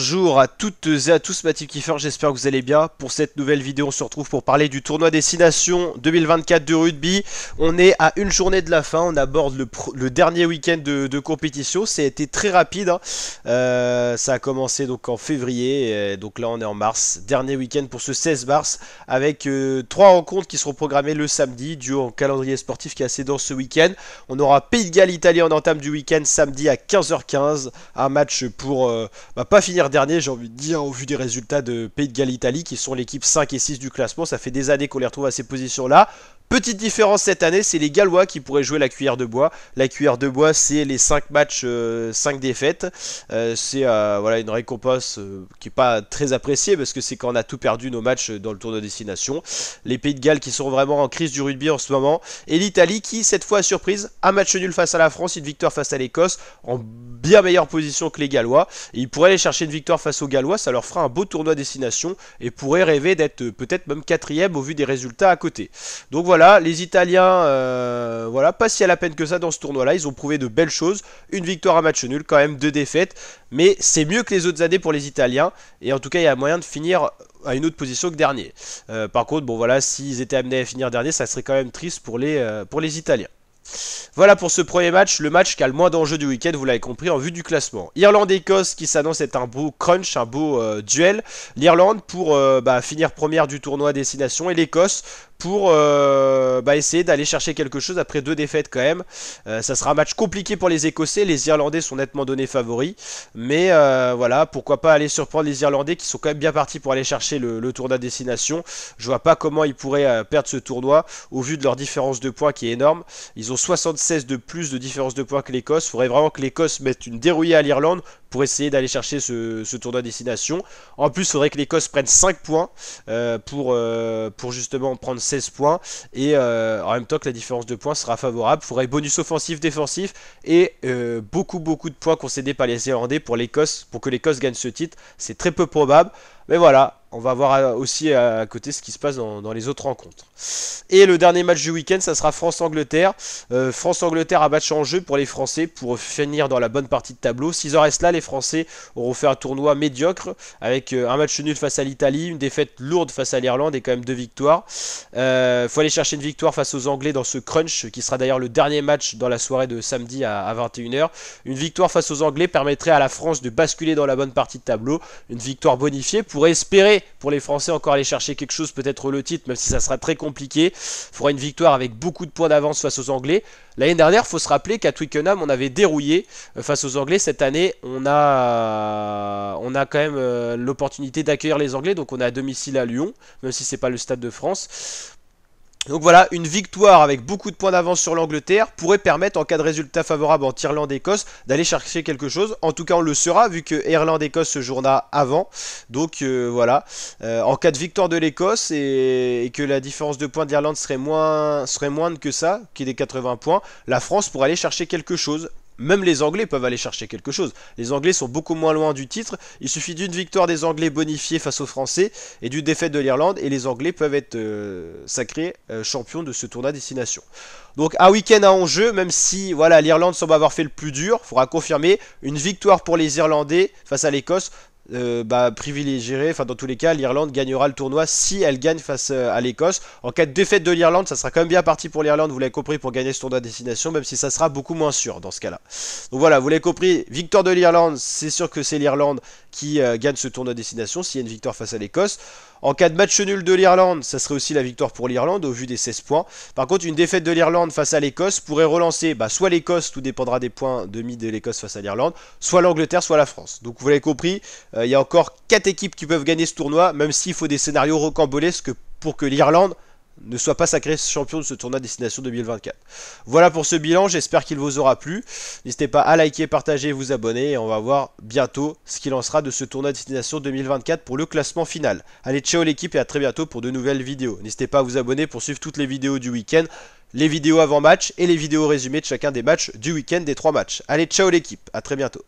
Bonjour à toutes et à tous, ma team Kiefer, j'espère que vous allez bien. Pour cette nouvelle vidéo, on se retrouve pour parler du tournoi Destination 2024 de rugby. On est à une journée de la fin, on aborde le dernier week-end de compétition. Ça a été très rapide, hein. Ça a commencé donc en février, et donc là on est en mars. Dernier week-end pour ce 16 mars, avec 3 rencontres qui seront programmées le samedi, dû au calendrier sportif qui est assez dense ce week-end. On aura Pays de Galles, Italie en entame du week-end, samedi à 15h15. Un match pour pas finir dernier, j'ai envie de dire, au vu des résultats de Pays de Galles, Italie, qui sont l'équipe 5 et 6 du classement. Ça fait des années qu'on les retrouve à ces positions-là. Petite différence cette année, c'est les Gallois qui pourraient jouer la cuillère de bois. La cuillère de bois, c'est les 5 matchs, 5 défaites. C'est voilà, une récompense qui n'est pas très appréciée parce que c'est quand on a tout perdu nos matchs dans le tournoi de destination. Les Pays de Galles qui sont vraiment en crise du rugby en ce moment. Et l'Italie qui, cette fois, surprise, un match nul face à la France, une victoire face à l'Écosse, en bien meilleure position que les Gallois. Et ils pourraient aller chercher une victoire face aux Gallois, ça leur fera un beau tournoi destination et pourraient rêver d'être peut-être même 4ème au vu des résultats à côté. Donc voilà, les Italiens, voilà, pas si à la peine que ça dans ce tournoi-là. Ils ont prouvé de belles choses. Une victoire, un match nul, quand même 2 défaites. Mais c'est mieux que les autres années pour les Italiens. Et en tout cas, il y a moyen de finir à une autre position que dernier. Par contre, bon voilà, s'ils étaient amenés à finir dernier, ça serait quand même triste pour les Italiens. Voilà pour ce premier match, le match qui a le moins d'enjeux du week-end, vous l'avez compris, en vue du classement. Irlande-Écosse qui s'annonce être un beau crunch, un beau duel. L'Irlande pour finir première du tournoi destination et l'Écosse pour essayer d'aller chercher quelque chose après 2 défaites quand même. Ça sera un match compliqué pour les Écossais, les Irlandais sont nettement donnés favoris. Mais voilà, pourquoi pas aller surprendre les Irlandais qui sont quand même bien partis pour aller chercher le tournoi destination. Je vois pas comment ils pourraient perdre ce tournoi au vu de leur différence de points qui est énorme. Ils ont 76 de plus de différence de points que l'Écosse. Il faudrait vraiment que l'Écosse mette une dérouillée à l'Irlande pour essayer d'aller chercher ce tournoi destination. En plus, il faudrait que l'Écosse prenne 5 points pour justement prendre 16 points. Et en même temps que la différence de points sera favorable. Il faudrait bonus offensif, défensif et beaucoup de points concédés par les Irlandais pour l'Écosse, pour que l'Écosse gagne ce titre. C'est très peu probable. Mais voilà, on va voir aussi à côté ce qui se passe dans les autres rencontres. Et le dernier match du week-end, ça sera France-Angleterre. France-Angleterre, un match en jeu pour les Français pour finir dans la bonne partie de tableau. S'ils en restent là, les Français auront fait un tournoi médiocre avec un match nul face à l'Italie, une défaite lourde face à l'Irlande et quand même 2 victoires. Faut aller chercher une victoire face aux Anglais dans ce crunch qui sera d'ailleurs le dernier match dans la soirée de samedi à 21h. Une victoire face aux Anglais permettrait à la France de basculer dans la bonne partie de tableau. Une victoire bonifiée pourrait espérer pour les Français encore aller chercher quelque chose, peut-être le titre, même si ça sera très compliqué. Il faudra une victoire avec beaucoup de points d'avance face aux Anglais. L'année dernière, il faut se rappeler qu'à Twickenham, on avait dérouillé face aux Anglais. Cette année, on a quand même l'opportunité d'accueillir les Anglais, donc on est à domicile à Lyon, même si c'est pas le Stade de France. Donc voilà, une victoire avec beaucoup de points d'avance sur l'Angleterre pourrait permettre, en cas de résultat favorable entre Irlande et Écosse, d'aller chercher quelque chose. En tout cas, on le saura, vu que Irlande-Écosse se jouera avant. Donc voilà, en cas de victoire de l'Écosse et que la différence de points d'Irlande serait moindre que ça, qui est des 80 points, la France pourrait aller chercher quelque chose. Même les Anglais peuvent aller chercher quelque chose. Les Anglais sont beaucoup moins loin du titre. Il suffit d'une victoire des Anglais bonifiée face aux Français et d'une défaite de l'Irlande. Et les Anglais peuvent être sacrés champions de ce tournoi destination. Donc un week-end à enjeu, même si voilà, l'Irlande semble avoir fait le plus dur. Il faudra confirmer une victoire pour les Irlandais face à l'Écosse. Privilégiée, enfin dans tous les cas l'Irlande gagnera le tournoi si elle gagne face à l'Écosse. En cas de défaite de l'Irlande, ça sera quand même bien parti pour l'Irlande, vous l'avez compris, pour gagner ce tournoi de destination, même si ça sera beaucoup moins sûr dans ce cas là. Donc voilà, vous l'avez compris, victoire de l'Irlande, c'est sûr que c'est l'Irlande qui gagne ce tournoi de destination s'il y a une victoire face à l'Écosse. En cas de match nul de l'Irlande, ça serait aussi la victoire pour l'Irlande au vu des 16 points. Par contre, une défaite de l'Irlande face à l'Écosse pourrait relancer soit l'Écosse, tout dépendra des points demi de l'Écosse face à l'Irlande, soit l'Angleterre, soit la France. Donc vous l'avez compris, il y a encore 4 équipes qui peuvent gagner ce tournoi, même s'il faut des scénarios rocambolesques pour que l'Irlande ne soit pas sacré champion de ce tournoi destination 2024. Voilà pour ce bilan, j'espère qu'il vous aura plu. N'hésitez pas à liker, partager et vous abonner. Et on va voir bientôt ce qu'il en sera de ce tournoi destination 2024 pour le classement final. Allez, ciao l'équipe et à très bientôt pour de nouvelles vidéos. N'hésitez pas à vous abonner pour suivre toutes les vidéos du week-end, les vidéos avant match et les vidéos résumées de chacun des matchs du week-end des 3 matchs. Allez, ciao l'équipe, à très bientôt.